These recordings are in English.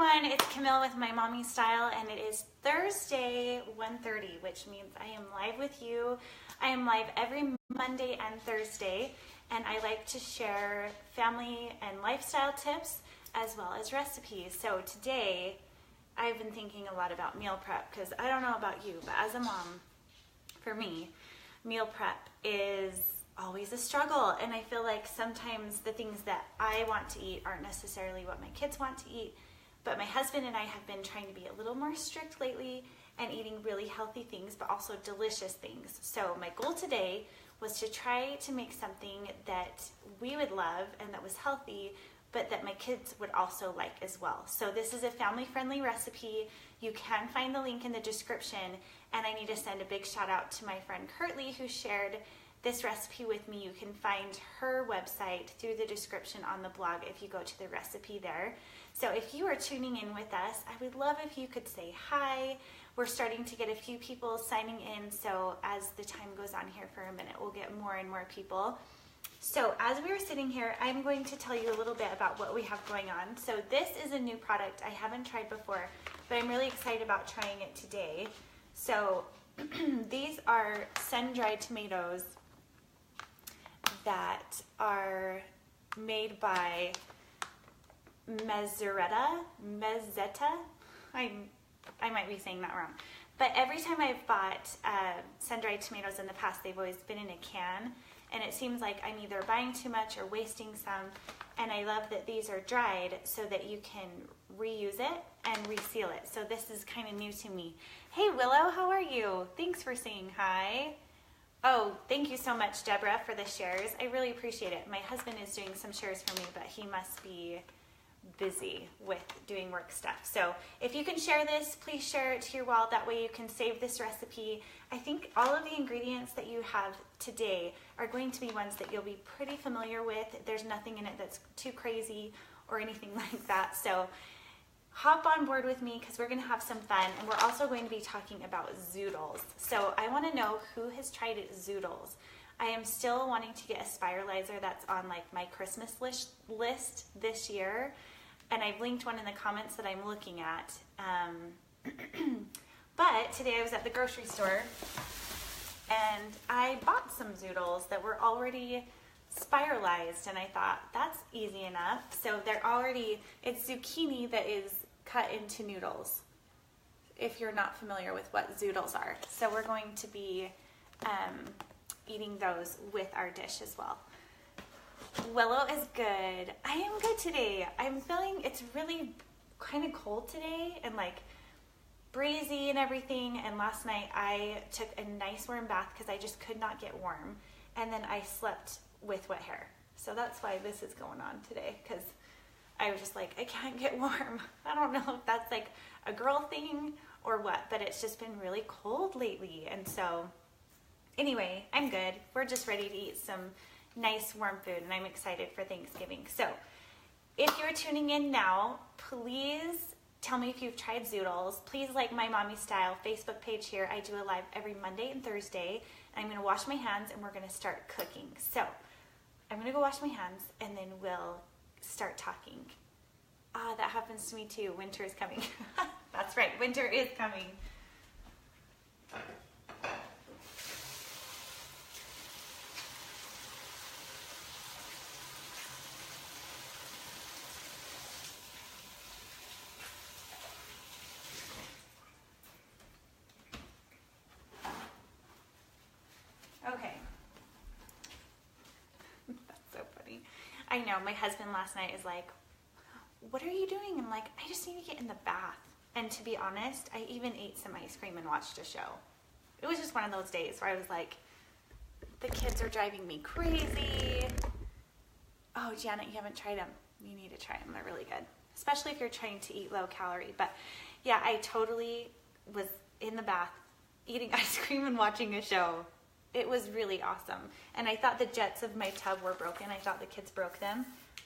everyone, it's Camille with MyMommyStyle, and it is Thursday 1:30, which means I am live with you. I am live every Monday and Thursday, and I like to share family and lifestyle tips as well as recipes. So today, I've been thinking a lot about meal prep because I don't know about you, but as a mom, for me, meal prep is always a struggle, and I feel like sometimes the things that I want to eat aren't necessarily what my kids want to eat, but my husband and I have been trying to be a little more strict lately and eating really healthy things, but also delicious things. So my goal today was to try to make something that we would love and that was healthy, but that my kids would also like as well. So this is a family-friendly recipe. You can find the link in the description, and I need to send a big shout out to my friend Curtly, who shared this recipe with me. You can find her website through the description on the blog if you go to the recipe there. So if you are tuning in with us, I would love if you could say hi. We're starting to get a few people signing in, so as the time goes on here for a minute, we'll get more and more people. So as we were sitting here, I'm going to tell you a little bit about what we have going on. So this is a new product I haven't tried before, but I'm really excited about trying it today. So these are sun-dried tomatoes that are made by Mezzetta. I might be saying that wrong. But every time I've bought sun-dried tomatoes in the past, they've always been in a can, and it seems like I'm either buying too much or wasting some, and I love that these are dried so that you can reuse it and reseal it. So this is kind of new to me. Hey Willow, how are you? Thanks for saying hi. Oh, thank you so much, Deborah, for the shares. I really appreciate it. My husband is doing some shares for me, but he must be busy with doing work stuff. So if you can share this, please share it to your wall. That way you can save this recipe. I think all of the ingredients that you have today are going to be ones that you'll be pretty familiar with. There's nothing in it that's too crazy or anything like that. So hop on board with me because we're going to have some fun, and we're also going to be talking about Zoodles. So I want to know who has tried Zoodles. I am still wanting to get a spiralizer. That's on like my Christmas list this year, and I've linked one in the comments that I'm looking at. But today I was at the grocery store and I bought some Zoodles that were already spiralized, and I thought that's easy enough. So they're already, it's zucchini that is cut into noodles, if you're not familiar with what Zoodles are. So we're going to be eating those with our dish as well. Willow is good. I am good today. I'm feeling it's really kind of cold today and like breezy and everything, and last night I took a nice warm bath because I just could not get warm, and then I slept with wet hair. So that's why this is going on today, because I was just like, I can't get warm. I don't know if that's like a girl thing or what, but it's just been really cold lately. And so anyway, I'm good. We're just ready to eat some nice warm food, and I'm excited for Thanksgiving. So if you're tuning in now, please tell me if you've tried Zoodles. Please like My MommyStyle Facebook page here. I do a live every Monday and Thursday. And I'm going to wash my hands and we're going to start cooking. So I'm going to go wash my hands and then we'll start talking. Ah, that happens to me too. Winter is coming. That's right. Winter is coming. Okay. That's so funny. I know, my husband last night is like, what are you doing? I'm like, I just need to get in the bath. And to be honest, I even ate some ice cream and watched a show. It was just one of those days where I was like, the kids are driving me crazy. Oh, Janet, you haven't tried them. You need to try them. They're really good, especially if you're trying to eat low calorie. But yeah, I totally was in the bath eating ice cream and watching a show. It was really awesome. And I thought the jets of my tub were broken. I thought the kids broke them.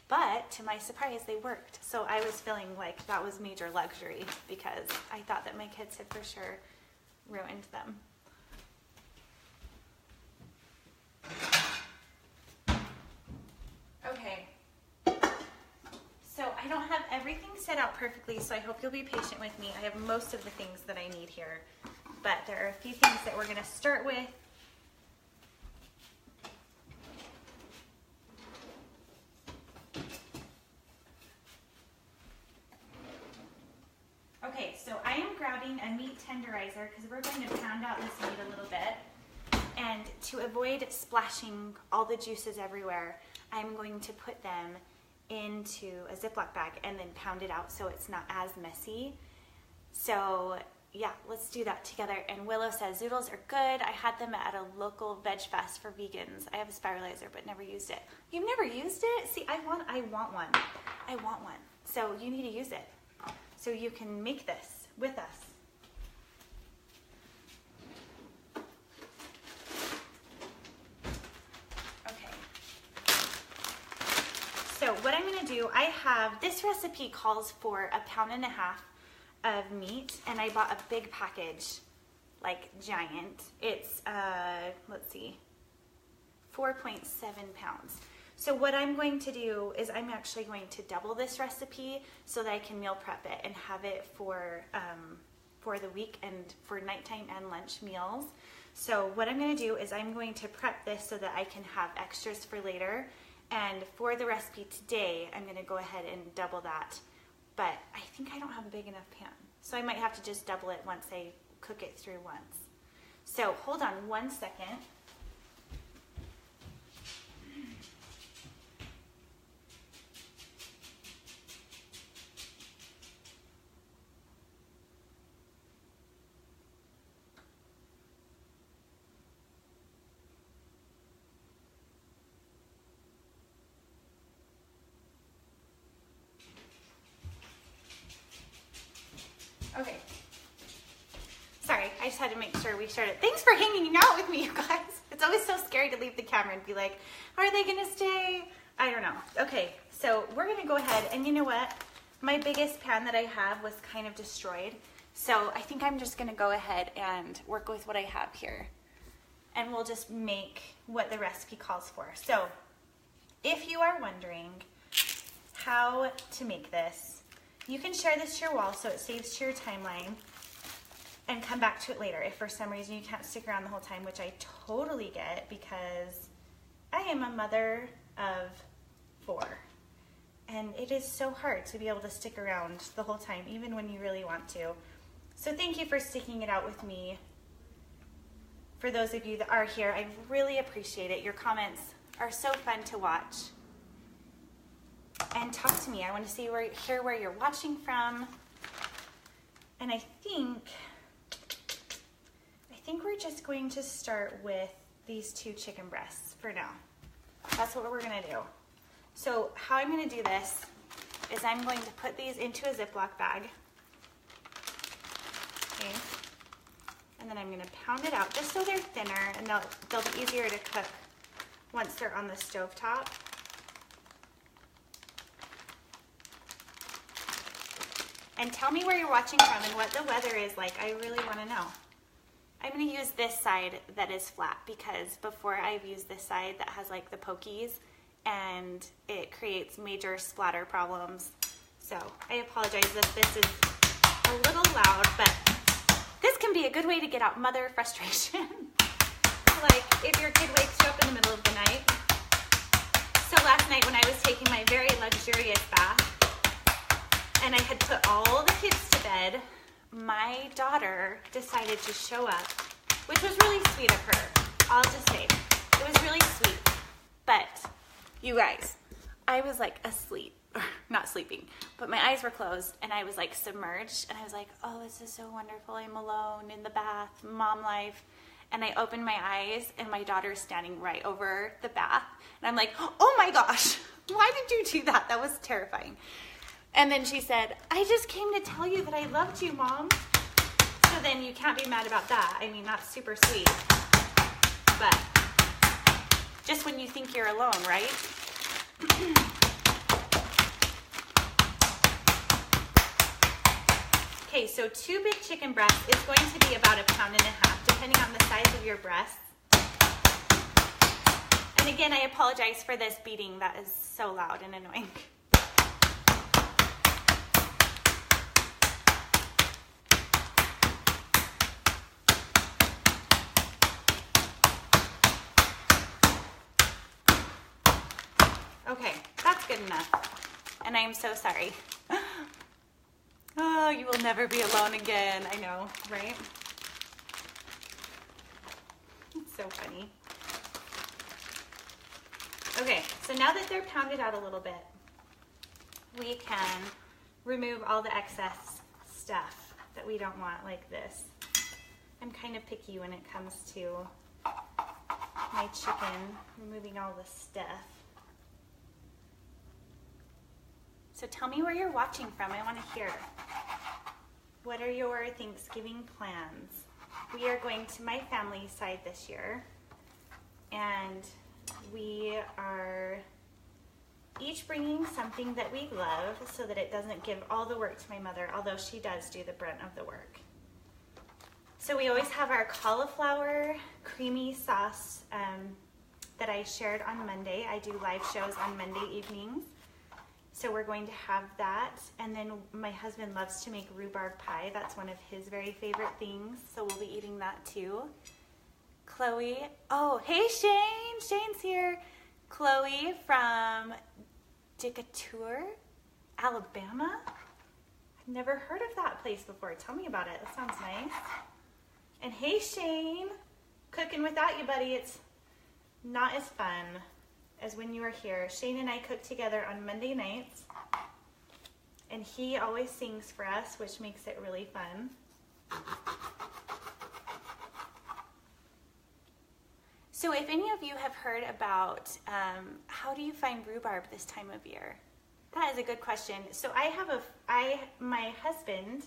But to my surprise, they worked. So I was feeling like that was major luxury because I thought that my kids had for sure ruined them. Okay. So I don't have everything set out perfectly, so I hope you'll be patient with me. I have most of the things that I need here, but there are a few things that we're going to start with. Okay, so I am grabbing a meat tenderizer because we're going to pound out this meat a little bit. And to avoid splashing all the juices everywhere, I'm going to put them into a Ziploc bag and then pound it out so it's not as messy. So yeah, let's do that together. And Willow says Zoodles are good. I had them at a local veg fest for vegans. I have a spiralizer but never used it. You've never used it? See, I want one. I want one. So you need to use it so you can make this with us. So what I'm going to do, I have, this recipe calls for 1.5 pounds of meat, and I bought a big package, like giant. It's, let's see, 4.7 pounds. So what I'm going to do is I'm actually going to double this recipe so that I can meal prep it and have it for the week and for nighttime and lunch meals. So what I'm going to do is I'm going to prep this so that I can have extras for later. And for the recipe today, I'm going to go ahead and double that. But I think I don't have a big enough pan. So I might have to just double it once I cook it through once. So hold on 1 second. Okay. Sorry, I just had to make sure we started. Thanks for hanging out with me, you guys. It's always so scary to leave the camera and be like, are they gonna stay? I don't know. Okay, so we're gonna go ahead, and you know what? My biggest pan that I have was kind of destroyed. So I think I'm just gonna go ahead and work with what I have here. And we'll just make what the recipe calls for. So if you are wondering how to make this, you can share this to your wall so it saves to your timeline and come back to it later if for some reason you can't stick around the whole time, which I totally get because I am a mother of 4. And it is so hard to be able to stick around the whole time, even when you really want to. So thank you for sticking it out with me. For those of you that are here, I really appreciate it. Your comments are so fun to watch. And talk to me. I want to hear where you're watching from. And I think we're just going to start with these 2 chicken breasts for now. That's what we're going to do. So how I'm going to do this is I'm going to put these into a Ziploc bag. Okay. And then I'm going to pound it out just so they're thinner and they'll be easier to cook once they're on the stovetop. And tell me where you're watching from and what the weather is like. I really want to know. I'm going to use this side that is flat because before I've used this side that has like the pokies and it creates major splatter problems. So I apologize if this is a little loud, but this can be a good way to get out mother frustration. Like if your kid wakes you up in the middle of the night. So last night when I was taking my very luxurious bath, and I had put all the kids to bed, my daughter decided to show up, which was really sweet of her. I'll just say, it was really sweet. But you guys, I was like asleep, or not sleeping, but my eyes were closed and I was like submerged and I was like, oh, this is so wonderful. I'm alone in the bath, mom life. And I opened my eyes and my daughter's standing right over the bath. And I'm like, oh my gosh, why did you do that? That was terrifying. And then she said, I just came to tell you that I loved you, Mom. So then you can't be mad about that. I mean, that's super sweet. But just when you think you're alone, right? Okay, so 2 big chicken breasts is going to be about 1.5 pounds, depending on the size of your breasts. And again, I apologize for this beating. That is so loud and annoying. good enough. And I am so sorry. Oh, you will never be alone again. I know, right? It's so funny. Okay, so now that they're pounded out a little bit, we can remove all the excess stuff that we don't want, like this. I'm kind of picky when it comes to my chicken, removing all the stuff. So tell me where you're watching from. I want to hear. What are your Thanksgiving plans? We are going to my family side this year, and we are each bringing something that we love so that it doesn't give all the work to my mother, although she does do the brunt of the work. So we always have our cauliflower creamy sauce that I shared on Monday. I do live shows on Monday evenings. So we're going to have that. And then my husband loves to make rhubarb pie. That's one of his very favorite things. So we'll be eating that too. Chloe, oh, hey Shane, Shane's here. Chloe from Decatur, Alabama. I've never heard of that place before. Tell me about it. That sounds nice. And hey Shane, cooking without you, buddy, it's not as fun as when you were here. Shane and I cook together on Monday nights, and he always sings for us, which makes it really fun. So if any of you have heard about how do you find rhubarb this time of year? That is a good question. So my husband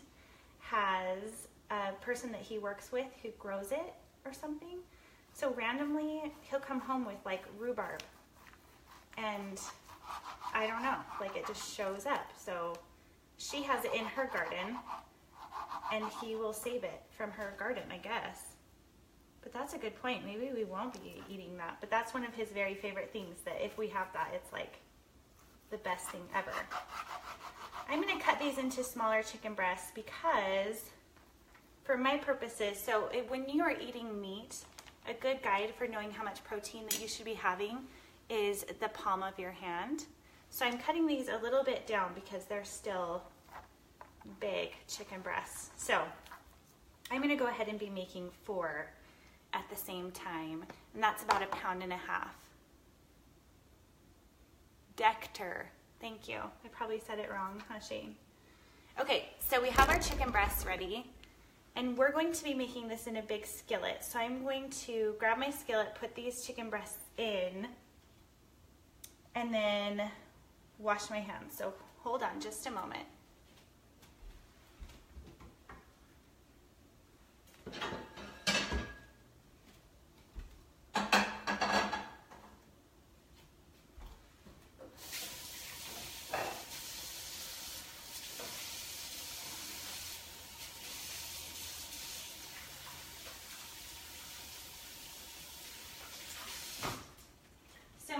has a person that he works with who grows it or something. So randomly he'll come home with like rhubarb, and I don't know, like it just shows up. So she has it in her garden, and he will save it from her garden, I guess. But that's a good point. Maybe we won't be eating that. But that's one of his very favorite things, that if we have that, it's like the best thing ever. I'm going to cut these into smaller chicken breasts because for my purposes, so when you are eating meat, a good guide for knowing how much protein that you should be having is the palm of your hand. So I'm cutting these a little bit down because they're still big chicken breasts. So I'm going to go ahead and be making 4 at the same time, and that's about 1.5 pounds. Dector, thank you. I probably said it wrong, huh, Shane? Okay, so we have our chicken breasts ready, and we're going to be making this in a big skillet. So I'm going to grab my skillet, put these chicken breasts in, and then wash my hands. So hold on just a moment.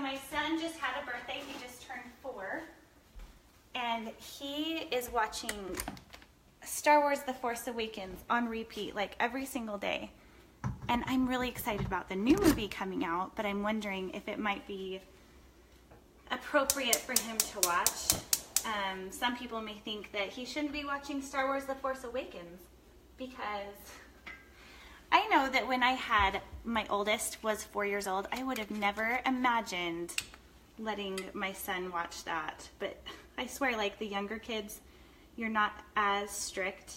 My son just had a birthday. He just turned 4, and he is watching Star Wars The Force Awakens on repeat like every single day, and I'm really excited about the new movie coming out, but I'm wondering if it might be appropriate for him to watch. Some people may think that he shouldn't be watching Star Wars The Force Awakens, because I know that when I had my oldest was 4 years old, I would have never imagined letting my son watch that. But I swear, like the younger kids, you're not as strict.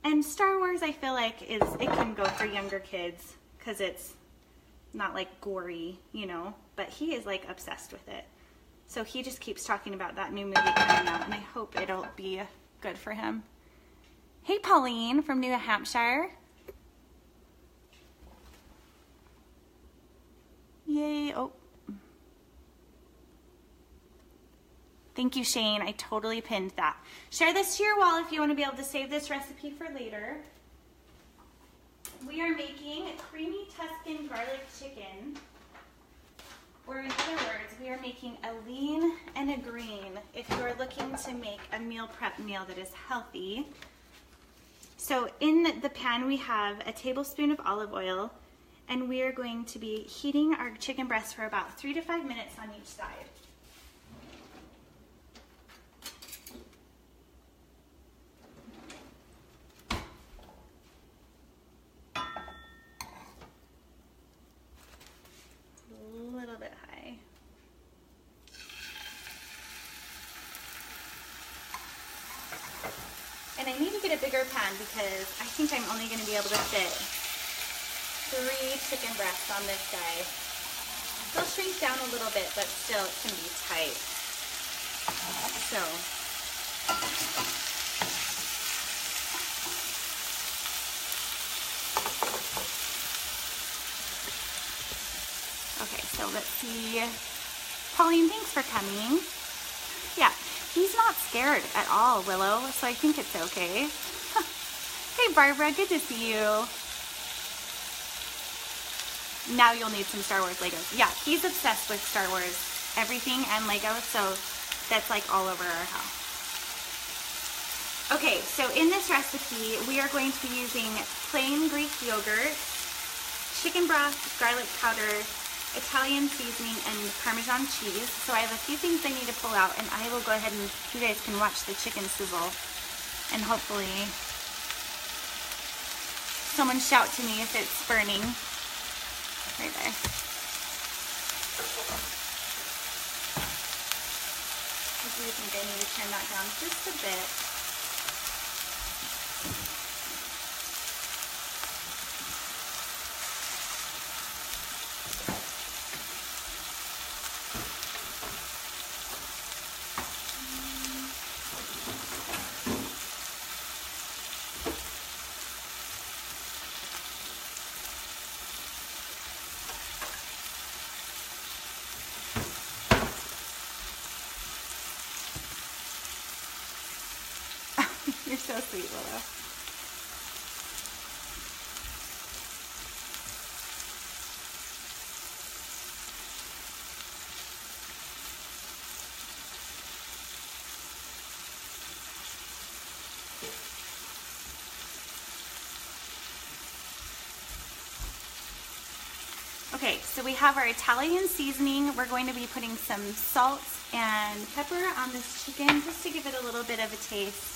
And Star Wars, I feel like it can go for younger kids because it's not like gory, you know, but he is like obsessed with it. So he just keeps talking about that new movie coming out, and I hope it'll be good for him. Hey, Pauline from New Hampshire. Yay. Oh. Thank you, Shane. I totally pinned that. Share this to your wall if you want to be able to save this recipe for later. We are making creamy Tuscan garlic chicken. Or in other words, we are making a lean and a green if you are looking to make a meal prep meal that is healthy. So in the pan we have a tablespoon of olive oil, and we are going to be heating our chicken breast for about 3 to 5 minutes on each side. And I need to get a bigger pan because I think I'm only going to be able to fit 3 chicken breasts on this guy. They'll shrink down a little bit, but still it's going to be tight. So, okay, so let's see. Pauline, thanks for coming. Yeah, he's not scared at all, Willow, so I think it's okay. Hey, Barbara, good to see you. Now you'll need some Star Wars Legos. Yeah, he's obsessed with Star Wars everything and Legos, so that's like all over our house. Okay, so in this recipe, we are going to be using plain Greek yogurt, chicken broth, garlic powder, Italian seasoning, and Parmesan cheese. So I have a few things I need to pull out, and I will go ahead and you guys can watch the chicken sizzle, and hopefully someone shout to me if it's burning. Right there. I do think I need to turn that down just a bit. You're so sweet, Willow. Okay, so we have our Italian seasoning. We're going to be putting some salt and pepper on this chicken just to give it a little bit of a taste.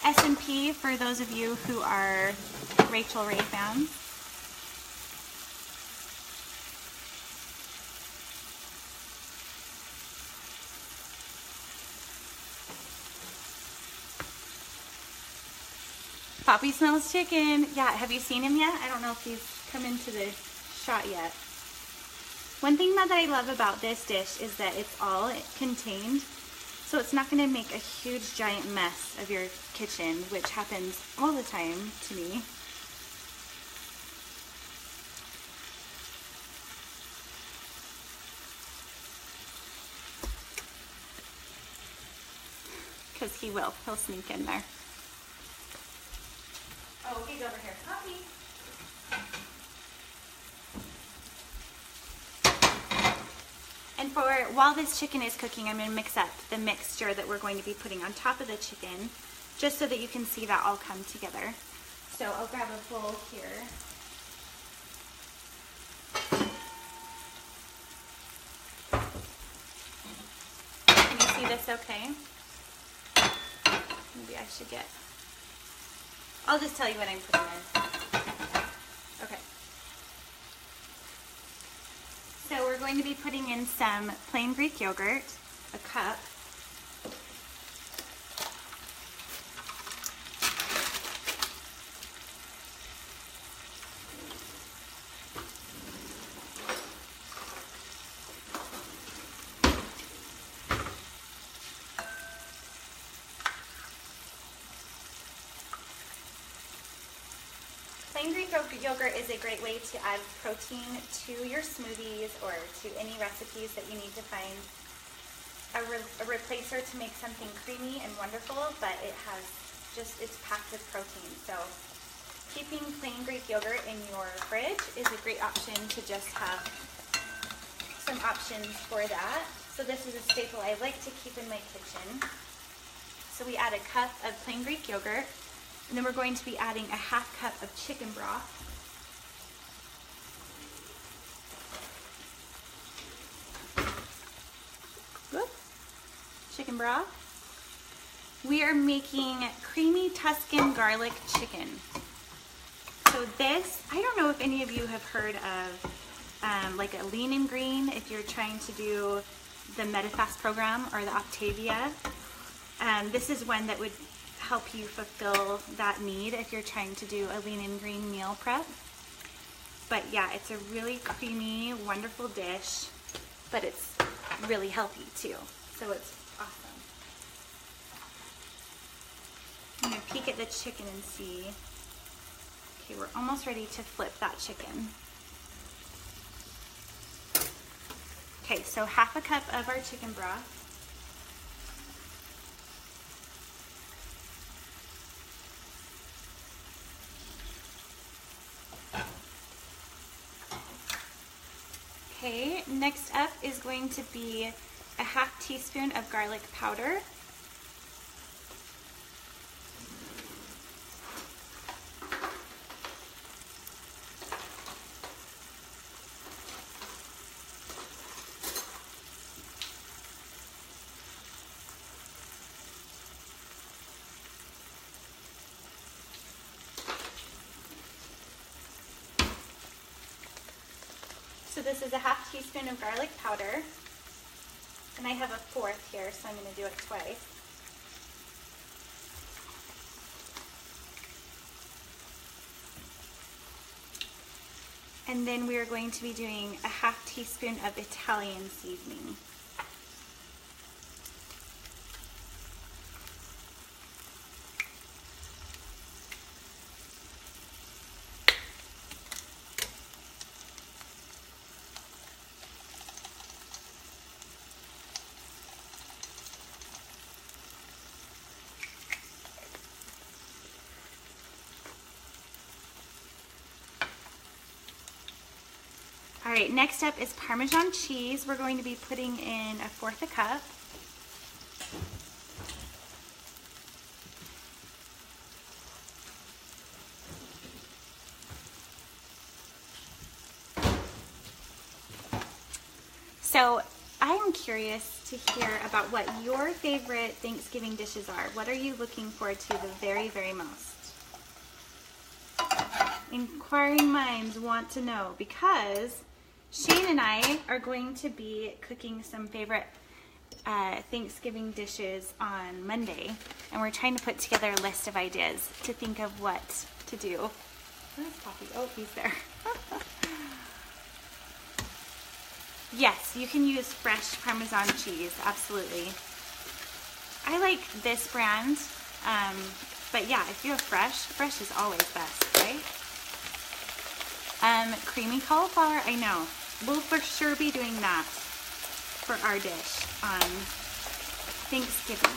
S&P for those of you who are Rachel Ray fans. Poppy smells chicken. Yeah, have you seen him yet? I don't know if he's come into the shot yet. One thing that I love about this dish is that it's all contained. So it's not going to make a huge giant mess of your kitchen, which happens all the time to me. Because he'll sneak in there. Oh, he's over here. Poppy. And while this chicken is cooking, I'm going to mix up the mixture that we're going to be putting on top of the chicken, just so that you can see that all come together. So I'll grab a bowl here. Can you see this okay? Maybe I should get... I'll just tell you what I'm putting in. Okay. So we're going to be putting in some plain Greek yogurt, a cup. Plain Greek yogurt is a great way to add protein to your smoothies or to any recipes that you need to find a replacer to make something creamy and wonderful, but it's packed with protein. So keeping plain Greek yogurt in your fridge is a great option to just have some options for that. So this is a staple I like to keep in my kitchen. So we add a cup of plain Greek yogurt. And then we're going to be adding a ½ cup of chicken broth. Good. Chicken broth. We are making creamy Tuscan garlic chicken. So this, I don't know if any of you have heard of like a lean and green if you're trying to do the MetaFast program or the Octavia. This is one that would help you fulfill that need if you're trying to do a lean and green meal prep. But yeah, it's a really creamy, wonderful dish, but it's really healthy too. So it's awesome. I'm gonna peek at the chicken and see. Okay, we're almost ready to flip that chicken. Okay, so half a cup of our chicken broth. Okay, next up is going to be a half teaspoon of garlic powder. So this is a half teaspoon of garlic powder, and I have a fourth here, so I'm going to do it twice. And then we are going to be doing a half teaspoon of Italian seasoning. All right, next up is Parmesan cheese. We're going to be putting in a fourth a cup. So I'm curious to hear about what your favorite Thanksgiving dishes are. What are you looking forward to the very, very most? Inquiring minds want to know, because Shane and I are going to be cooking some favorite Thanksgiving dishes on Monday, and we're trying to put together a list of ideas to think of what to do. Where's Poppy? Oh, he's there. Yes, you can use fresh Parmesan cheese, absolutely. I like this brand, but yeah, if you have fresh is always best, right? Creamy cauliflower, I know. We'll for sure be doing that for our dish on Thanksgiving.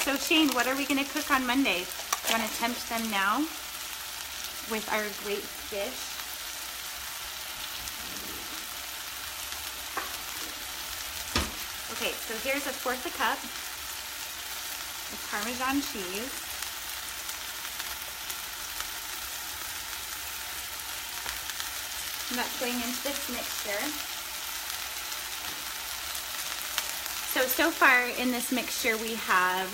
So Shane, what are we going to cook on Monday? Do you want to tempt them now with our great dish? Okay, so here's a fourth a cup of Parmesan cheese. And that's going into this mixture. So far in this mixture we have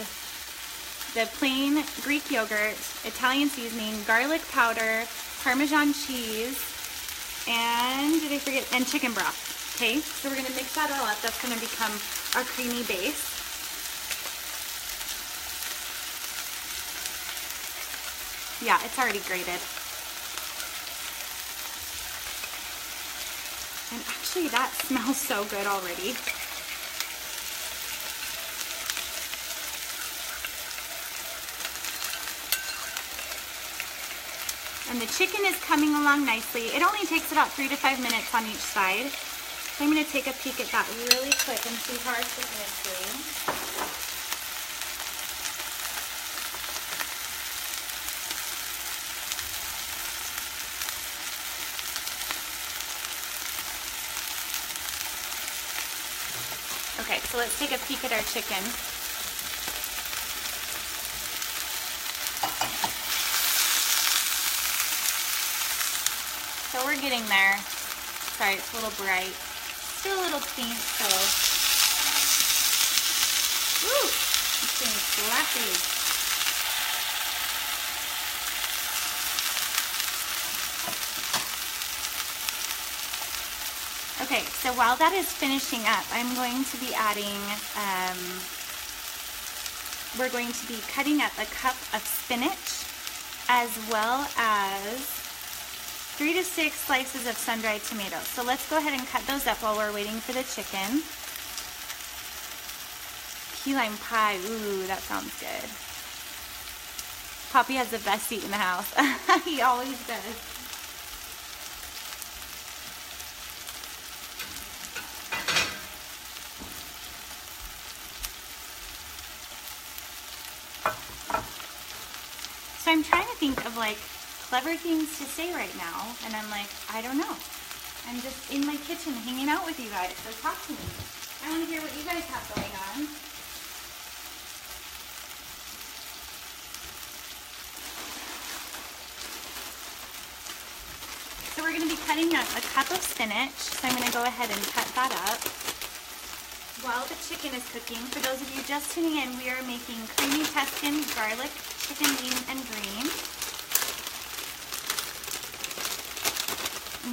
the plain Greek yogurt, Italian seasoning, garlic powder, Parmesan cheese, and did I forget? And chicken broth. Okay, so we're gonna mix that all up. That's gonna become our creamy base. Yeah, it's already grated. And actually that smells so good already. And the chicken is coming along nicely. It only takes about 3 to 5 minutes on each side. So I'm going to take a peek at that really quick and see how our chicken is doing. Okay, so let's take a peek at our chicken. So we're getting there. Sorry, it's a little bright. Still a little pink, so. Woo! It's getting fluffy. Okay, so while that is finishing up, I'm going to be adding we're going to be cutting up a cup of spinach, as well as 3 to 6 slices of sun-dried tomatoes. So let's go ahead and cut those up while we're waiting for the chicken. Key lime pie, ooh, that sounds good. Poppy has the best seat in the house. He always does. So I'm trying to think of like clever things to say right now, and I'm like, I don't know. I'm just in my kitchen hanging out with you guys, so talk to me. I want to hear what you guys have going on. So we're going to be cutting up a cup of spinach, so I'm going to go ahead and cut that up. While the chicken is cooking, for those of you just tuning in, we are making creamy Tuscan garlic chicken, lean and green.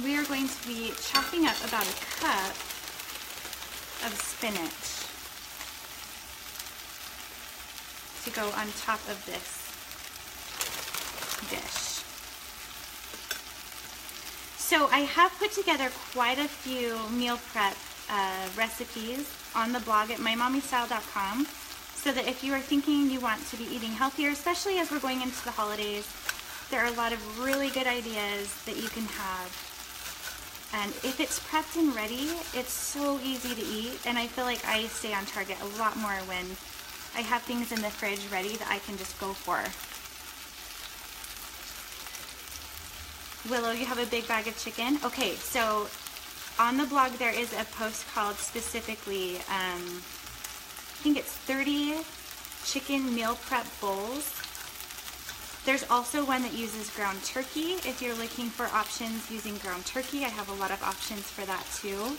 We are going to be chopping up about a cup of spinach to go on top of this dish. So I have put together quite a few meal prep recipes on the blog at MyMommyStyle.com, so that if you are thinking you want to be eating healthier, especially as we're going into the holidays, there are a lot of really good ideas that you can have. And if it's prepped and ready, it's so easy to eat, and I feel like I stay on target a lot more when I have things in the fridge ready that I can just go for. Willow, you have a big bag of chicken? Okay, so on the blog there is a post called specifically, I think it's 30 chicken meal prep bowls. There's also one that uses ground turkey. If you're looking for options using ground turkey, I have a lot of options for that too.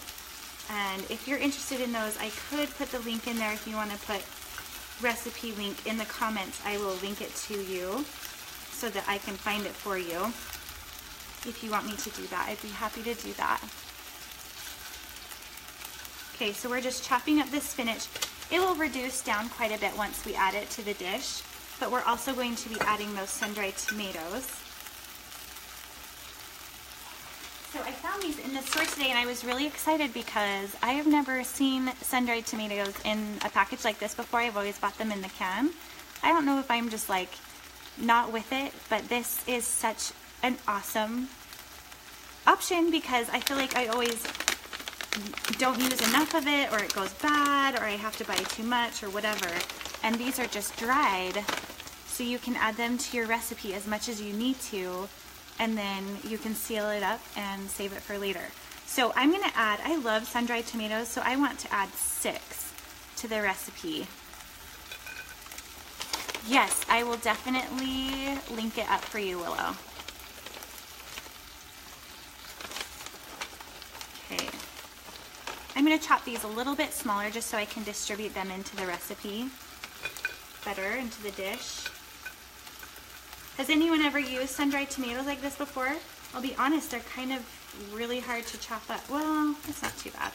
And if you're interested in those, I could put the link in there. If you want to put recipe link in the comments, I will link it to you so that I can find it for you. If you want me to do that, I'd be happy to do that. Okay, so we're just chopping up this spinach. It will reduce down quite a bit once we add it to the dish, but we're also going to be adding those sun-dried tomatoes. So I found these in the store today, and I was really excited because I have never seen sun-dried tomatoes in a package like this before. I've always bought them in the can. I don't know if I'm just like not with it, but this is such an awesome option because I feel like I always don't use enough of it, or it goes bad, or I have to buy too much or whatever. And these are just dried, so you can add them to your recipe as much as you need to, and then you can seal it up and save it for later. So I'm going to add, I love sun-dried tomatoes, so I want to add 6 to the recipe. Yes, I will definitely link it up for you, Willow. Okay. I'm going to chop these a little bit smaller just so I can distribute them into the recipe better, into the dish. Has anyone ever used sun-dried tomatoes like this before? I'll be honest, they're kind of really hard to chop up. Well, it's not too bad,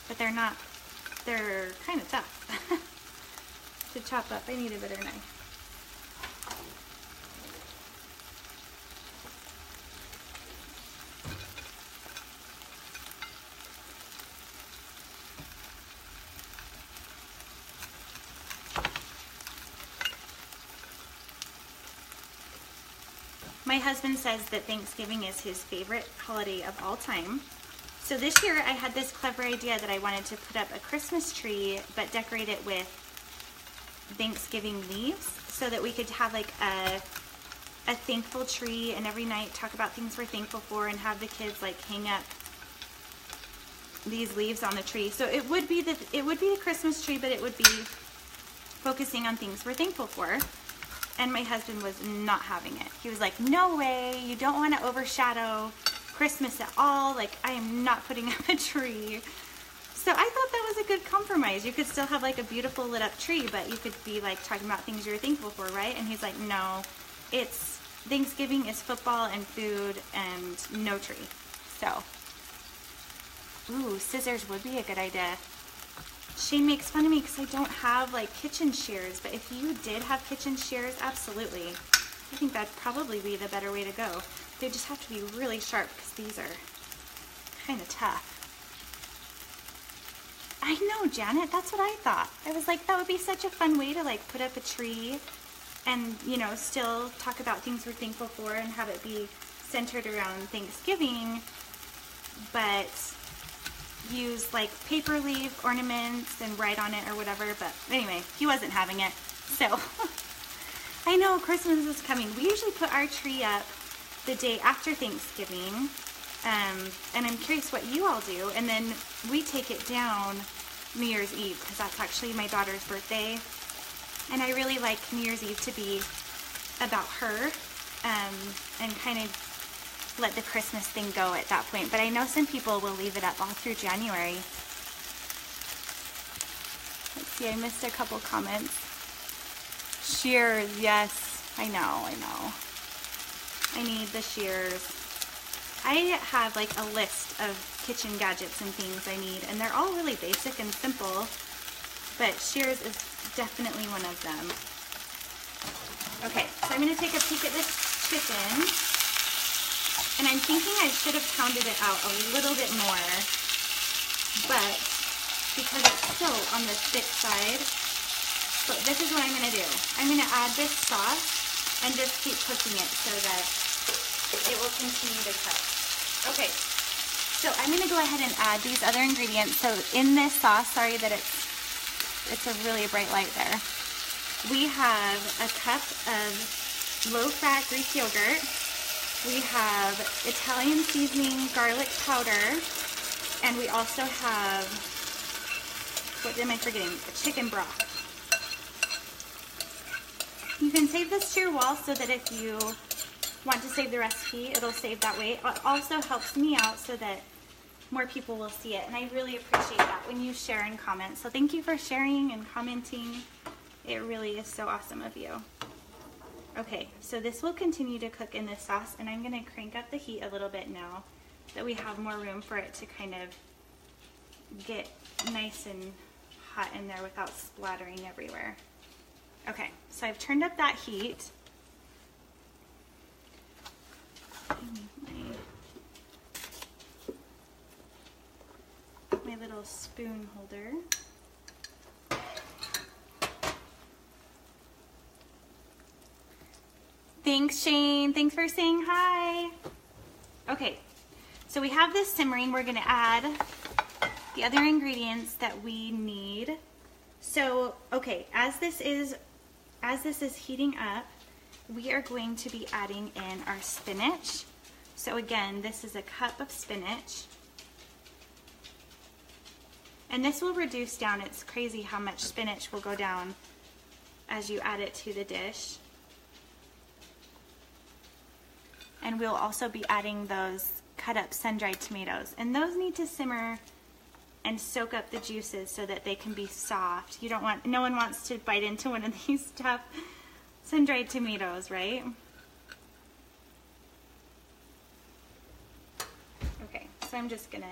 but they're kind of tough to chop up. I need a better knife. My husband says that Thanksgiving is his favorite holiday of all time. So this year I had this clever idea that I wanted to put up a Christmas tree but decorate it with Thanksgiving leaves so that we could have like a thankful tree, and every night talk about things we're thankful for and have the kids like hang up these leaves on the tree. So it would be a Christmas tree, but it would be focusing on things we're thankful for. And my husband was not having it. He was like, no way, you don't want to overshadow Christmas at all. Like, I am not putting up a tree. So I thought that was a good compromise. You could still have like a beautiful lit up tree, but you could be like talking about things you're thankful for, right? And he's like, no, it's Thanksgiving is football and food and no tree. So, ooh, scissors would be a good idea. Shane makes fun of me because I don't have like kitchen shears, but if you did have kitchen shears, absolutely. I think that'd probably be the better way to go. They just have to be really sharp because these are kind of tough. I know, Janet, that's what I thought. I was like, that would be such a fun way to like put up a tree and, you know, still talk about things we're thankful for and have it be centered around Thanksgiving, but use like paper leaf ornaments and write on it or whatever. But anyway, he wasn't having it. So I know Christmas is coming. We usually put our tree up the day after Thanksgiving. And I'm curious what you all do. And then we take it down New Year's Eve because that's actually my daughter's birthday. And I really like New Year's Eve to be about her, and kind of let the Christmas thing go at that point. But I know some people will leave it up all through January. Let's see, I missed a couple comments. Shears, yes, I know. I need the shears. I have like a list of kitchen gadgets and things I need, and they're all really basic and simple, but shears is definitely one of them. Okay, so I'm going to take a peek at this chicken, and I'm thinking I should have pounded it out a little bit more, but because it's still on the thick side, so this is what I'm going to do. I'm going to add this sauce and just keep cooking it so that it will continue to cook. Okay, so I'm going to go ahead and add these other ingredients. So in this sauce, sorry that it's a really bright light there. We have a cup of low-fat Greek yogurt. We have Italian seasoning garlic powder. And we also have, what am I forgetting? Chicken broth. You can save this to your wall so that if you want to save the recipe, it'll save that way. It also helps me out so that more people will see it, and I really appreciate that when you share and comment. So thank you for sharing and commenting. It really is so awesome of you. Okay, so this will continue to cook in this sauce, and I'm going to crank up the heat a little bit now that we have more room for it to kind of get nice and hot in there without splattering everywhere. Okay, so I've turned up that heat. My little spoon holder. Thanks, Shane. Thanks for saying hi. Okay, so we have this simmering. We're going to add the other ingredients that we need. So, okay, as this is heating up, we are going to be adding in our spinach. So again, this is a cup of spinach. And this will reduce down. It's crazy how much spinach will go down as you add it to the dish. And we'll also be adding those cut up sun-dried tomatoes. And those need to simmer and soak up the juices so that they can be soft. No one wants to bite into one of these tough sun-dried tomatoes, right? Okay, so I'm just gonna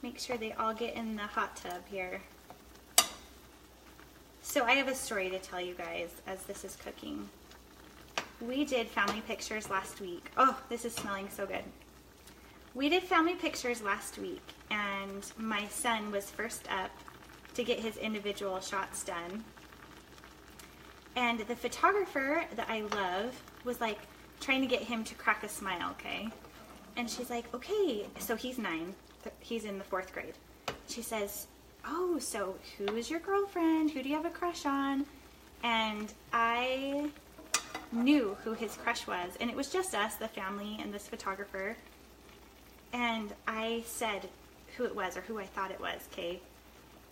make sure they all get in the hot tub here. So I have a story to tell you guys as this is cooking. We did family pictures last week. Oh, this is smelling so good. We did family pictures last week, and my son was first up to get his individual shots done. And the photographer that I love was like trying to get him to crack a smile, okay? And she's like, okay, so he's 9. He's in the 4th grade. She says, oh, so who is your girlfriend? Who do you have a crush on? And I knew who his crush was. And it was just us, the family, and this photographer. And I said who it was or who I thought it was, okay?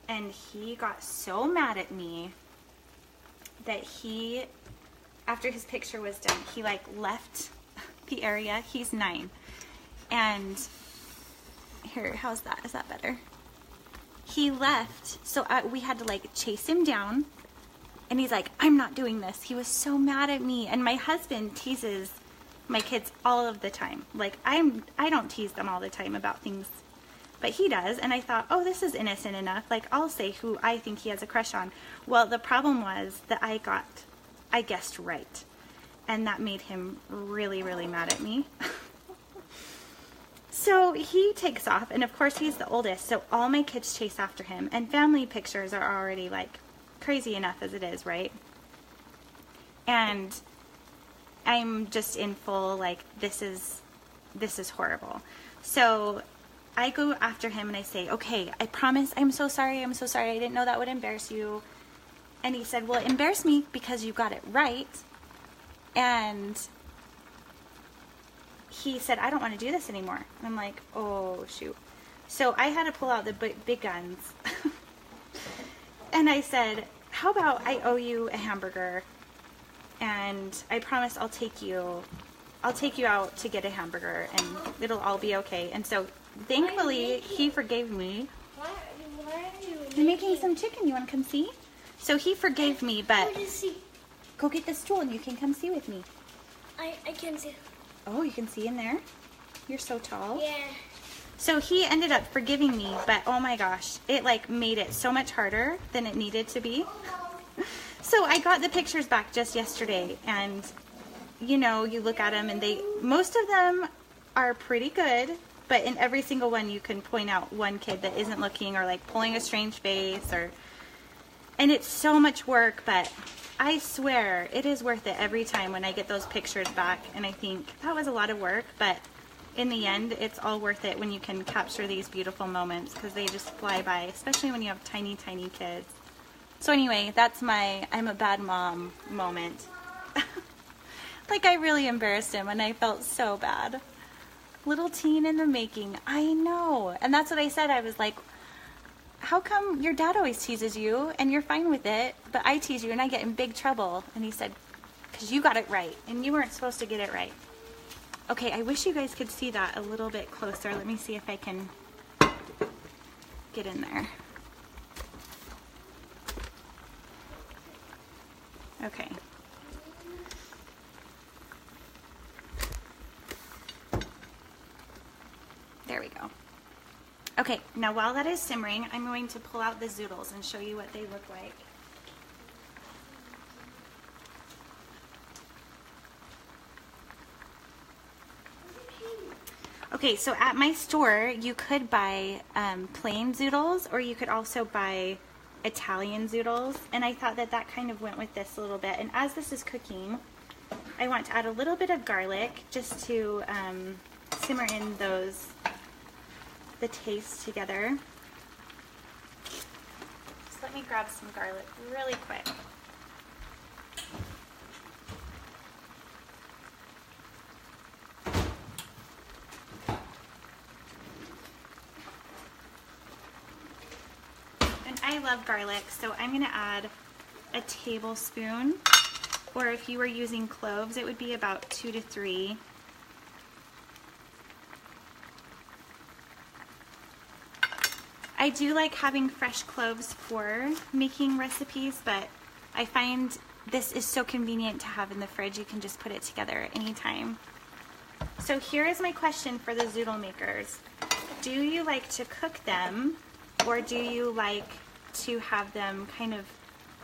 And he got so mad at me that he, after his picture was done, he like left the area. He's 9. And here, how's that? Is that better? He left, so we had to like chase him down. And he's like, I'm not doing this. He was so mad at me. And my husband teases my kids all of the time. Like, I don't tease them all the time about things but he does. And I thought, oh, this is innocent enough. Like, I'll say who I think he has a crush on. Well, the problem was that I guessed right. And that made him really, really mad at me. So he takes off, and of course he's the oldest, so all my kids chase after him, and family pictures are already like crazy enough as it is, right? And I'm just in full like, this is horrible. So I go after him and I say, okay, I promise, I'm so sorry, I didn't know that would embarrass you. And he said, well, it embarrassed me because you got it right. And he said, I don't want to do this anymore. And I'm like, oh, shoot. So I had to pull out the big guns. And I said, how about I owe you a hamburger, and I promise I'll take you out to get a hamburger, and it'll all be okay. And so thankfully he forgave me. I'm making some chicken. You want to come see? So he forgave me, but go get the stool and you can come see with me. I can see. Oh, you can see in there? You're so tall. Yeah. So he ended up forgiving me, but oh my gosh, it like made it so much harder than it needed to be. So I got the pictures back just yesterday, and you know, you look at them and most of them are pretty good, but in every single one you can point out one kid that isn't looking or like pulling a strange face, and it's so much work, but I swear it is worth it every time when I get those pictures back, and I think that was a lot of work, but in the end it's all worth it when you can capture these beautiful moments, because they just fly by, especially when you have tiny kids. So anyway, that's my I'm a bad mom moment. Like, I really embarrassed him and I felt so bad. Little teen in the making. I know. And that's what I said. I was like, how come your dad always teases you and you're fine with it, but I tease you and I get in big trouble? And he said, because you got it right and you weren't supposed to get it right. Okay, I wish you guys could see that a little bit closer. Let me see if I can get in there. Okay. There we go. Okay, now while that is simmering, I'm going to pull out the Zoodles and show you what they look like. Okay, so at my store, you could buy plain Zoodles, or you could also buy Italian Zoodles, and I thought that that kind of went with this a little bit. And as this is cooking, I want to add a little bit of garlic just to simmer in the taste together. Just let me grab some garlic really quick. I love garlic, so I'm going to add a tablespoon, or if you were using cloves, it would be about 2 to 3. I do like having fresh cloves for making recipes, but I find this is so convenient to have in the fridge. You can just put it together anytime. So here is my question for the zoodle makers. Do you like to cook them, or do you like to have them kind of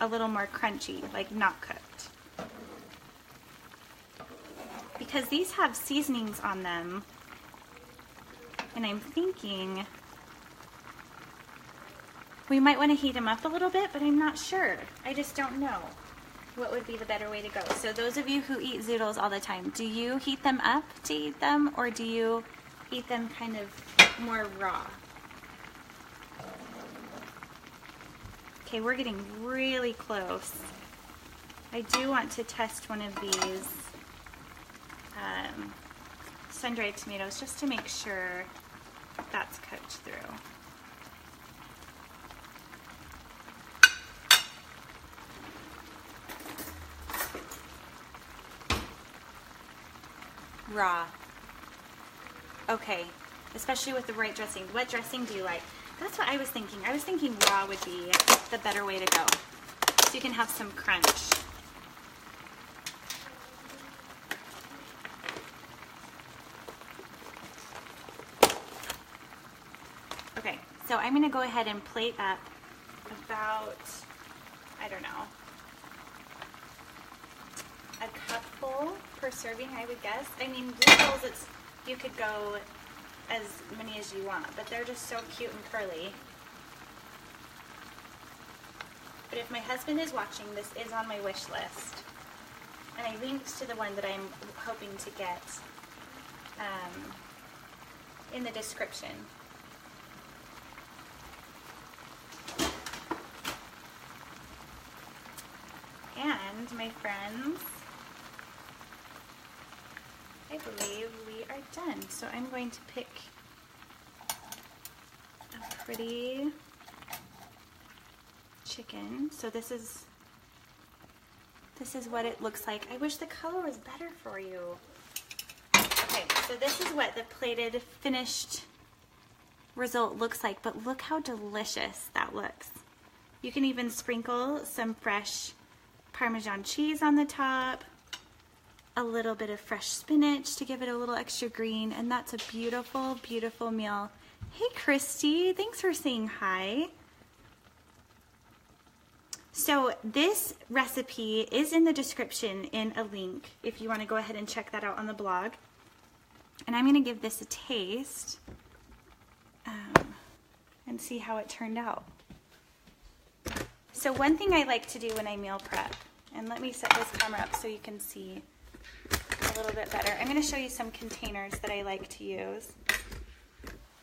a little more crunchy, like not cooked? Because these have seasonings on them, and I'm thinking we might want to heat them up a little bit, but I'm not sure. I just don't know what would be the better way to go. So those of you who eat zoodles all the time, do you heat them up to eat them, or do you eat them kind of more raw? Okay, we're getting really close. I do want to test one of these sun-dried tomatoes just to make sure that's cooked through. Raw. Okay, especially with the right dressing. What dressing do you like? That's what I was thinking. I was thinking raw would be the better way to go, so you can have some crunch. So I'm gonna go ahead and plate up about, I don't know, a cupful per serving, I would guess. I mean, Zoodles, you could go as many as you want, but they're just so cute and curly. But if my husband is watching, this is on my wish list. And I linked to the one that I'm hoping to get in the description. And my friends, I believe we are done. So I'm going to pick a pretty chicken. So this is what it looks like. I wish the color was better for you. Okay, so this is what the plated finished result looks like, but look how delicious that looks. You can even sprinkle some fresh Parmesan cheese on the top, a little bit of fresh spinach to give it a little extra green, and that's a beautiful, beautiful meal. Hey Christy, thanks for saying hi. So this recipe is in the description in a link if you want to go ahead and check that out on the blog. And I'm going to give this a taste and see how it turned out. So one thing I like to do when I meal prep, and let me set this camera up so you can see a little bit better. I'm going to show you some containers that I like to use.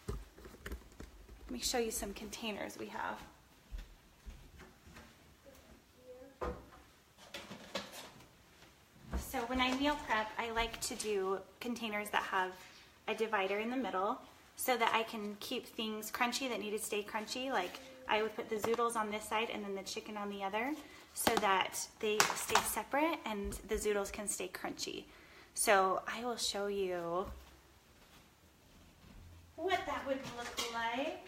Let me show you some containers we have. So when I meal prep, I like to do containers that have a divider in the middle so that I can keep things crunchy that need to stay crunchy. Like I would put the Zoodles on this side and then the chicken on the other so that they stay separate and the Zoodles can stay crunchy. So I will show you what that would look like.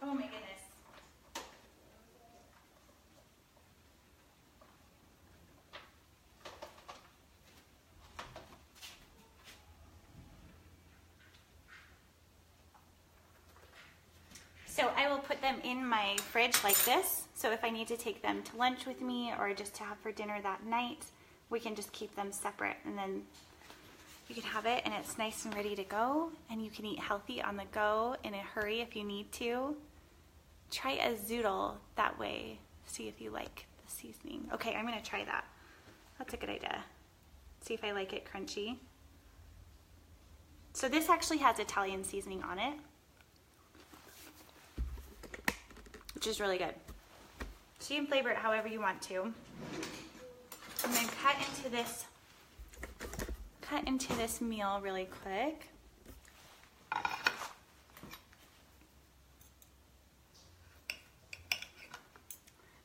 Oh my goodness. So I will put them in my fridge like this. So if I need to take them to lunch with me or just to have for dinner that night, we can just keep them separate and then you can have it and it's nice and ready to go and you can eat healthy on the go in a hurry if you need to. Try a Zoodle that way. See if you like the seasoning. Okay, I'm gonna try that. That's a good idea. See if I like it crunchy. So this actually has Italian seasoning on it, which is really good. So you can flavor it however you want to. I'm gonna cut into this meal really quick.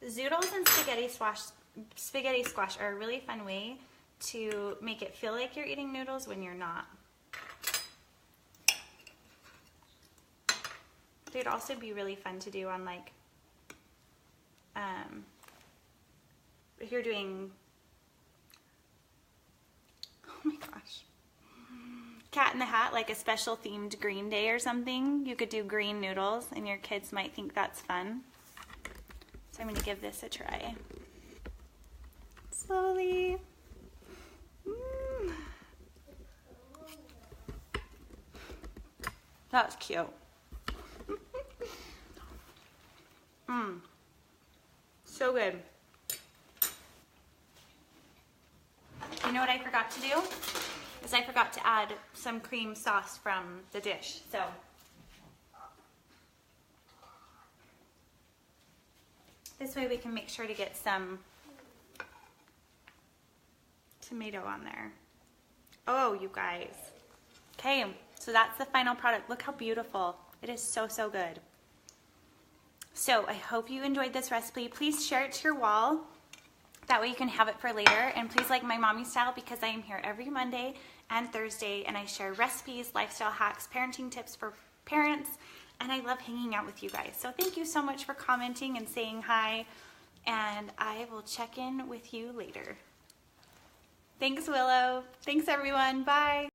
Zoodles and spaghetti squash are a really fun way to make it feel like you're eating noodles when you're not. They'd also be really fun to do on like if you're doing, oh my gosh, Cat in the Hat, like a special themed green day or something, you could do green noodles and your kids might think that's fun. So I'm going to give this a try. Slowly. That's cute. So good. You know what I forgot to do? Is I forgot to add some cream sauce from the dish. So this way we can make sure to get some tomato on there. Oh, you guys. Okay, so that's the final product. Look how beautiful. It is so, so good. So I hope you enjoyed this recipe. Please share it to your wall. That way you can have it for later. And please like My Mommy Style because I am here every Monday and Thursday and I share recipes, lifestyle hacks, parenting tips for parents, and I love hanging out with you guys. So thank you so much for commenting and saying hi, and I will check in with you later. Thanks, Willow. Thanks, everyone. Bye.